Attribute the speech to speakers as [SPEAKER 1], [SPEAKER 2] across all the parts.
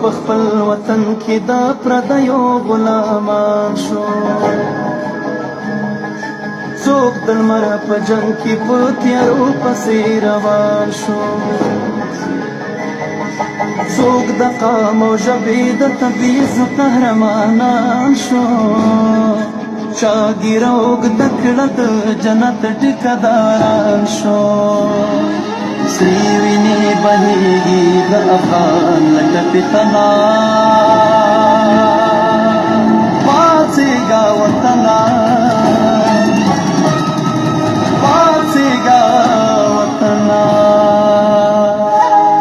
[SPEAKER 1] په خپل وطن کې د پردیو غلامان شو څوک د لمر په جنګ کې په تیارو پسې روان شو څوک د قام او ژبې د تبعیض قهرمانان شو چا ږیره اوږده کړه د جنت ټیکهداران شو سرې وینې بهېږي د افغان لکه پیتنا پاڅېږه وطنه پاڅېږه وطنه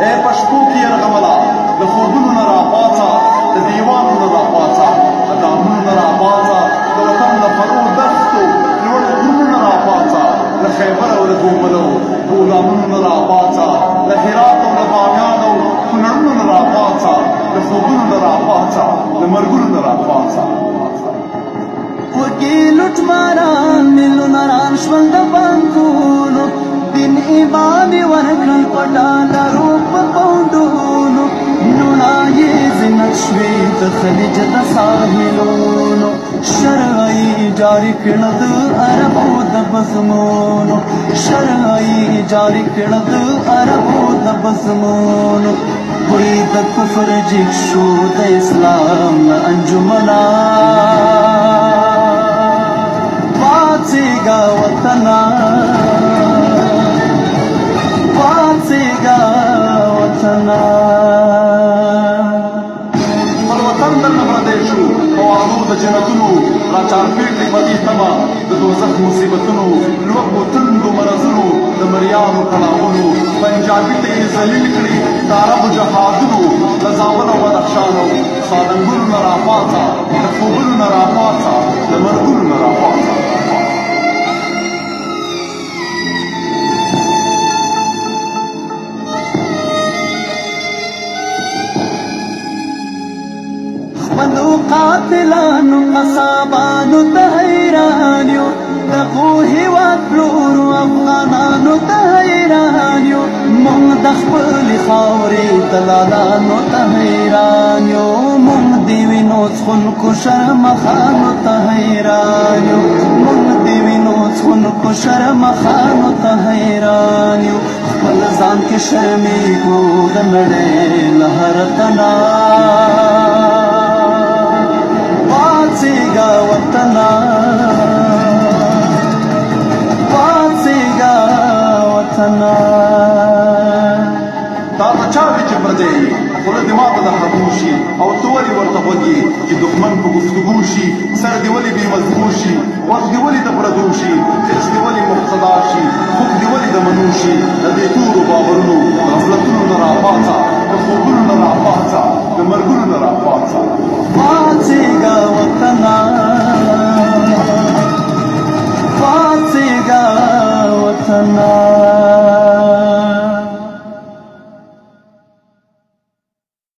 [SPEAKER 2] ای په شپو کې یرغمله د خوبونو نه راپاڅه د دیوانو نه راپاڅه د دامونو نه راپاڅه د وطن د فرو دښتو لوړو غرونو نه راپاڅه له خیبر او له ګوبلو غلامونو نه راپاڅه له هرات او له بامیان او کونړونو نه راپاڅه د خوبونو نه راپاڅه د مرګونو نه راپاڅه
[SPEAKER 1] وږي لوټماران میلیونران شول د بانکونو دین ایمان یې ورکړل په ډالرو په پونډونو نوڼا یې زینت شوې د خلیج د ساحلونو شرع یې جاري کړه د عربو د بزمونو شرع یې جاري کړه د عربو د بزمونو بوی د کفر جګ شو د اسلام انجمنا پاڅېږه وطنه پاڅېږه وطنه
[SPEAKER 2] پر وطن درنه پردی شو په وعدو د جنتونو راچارپېټ کړي په دې تمه د دوزخ مصیبتونو لوږو تندو مرضونو د مریانو کړاوونو پنجابي ته یې ذلیل کړي د عربو جهادونو له زابل او بدخشانو سالنګونو نه راپاڅه د خوبونو نه راپاڅه د مرګونو نه راپاڅه
[SPEAKER 1] خپلو قاتلانو قصابانو ته حیران یو دغو هېواد پلورو افغانانو ته حیران یو موږ د خپلې خاورې دلالانو ته حیران یو موږ د وینو څښونکو شرمخانو ته حیران یو موږ د وینو څښونکو شرمخانو ته حیران یو خپل ځان کې شرمېږو د نړۍ له هر تنا پاڅېږه وطنه پاڅېږه وطنه
[SPEAKER 2] دا ته چا وي چې پردی یې خوله دې ماته د خبرو شي او ته ولې ورته غوږ یې چې دښمن په گفتګو شي سر دې ولې بې مضبوط شي وخت دې ولې د پردو شي حرص دې ولې مقتدا شي خوږ دې ولې د منو شي د دې تورو باورونو غفلتونو نه راپاڅه د خوبونو نه راپاڅه د مرګونو نه راپاڅه
[SPEAKER 1] پاڅېږه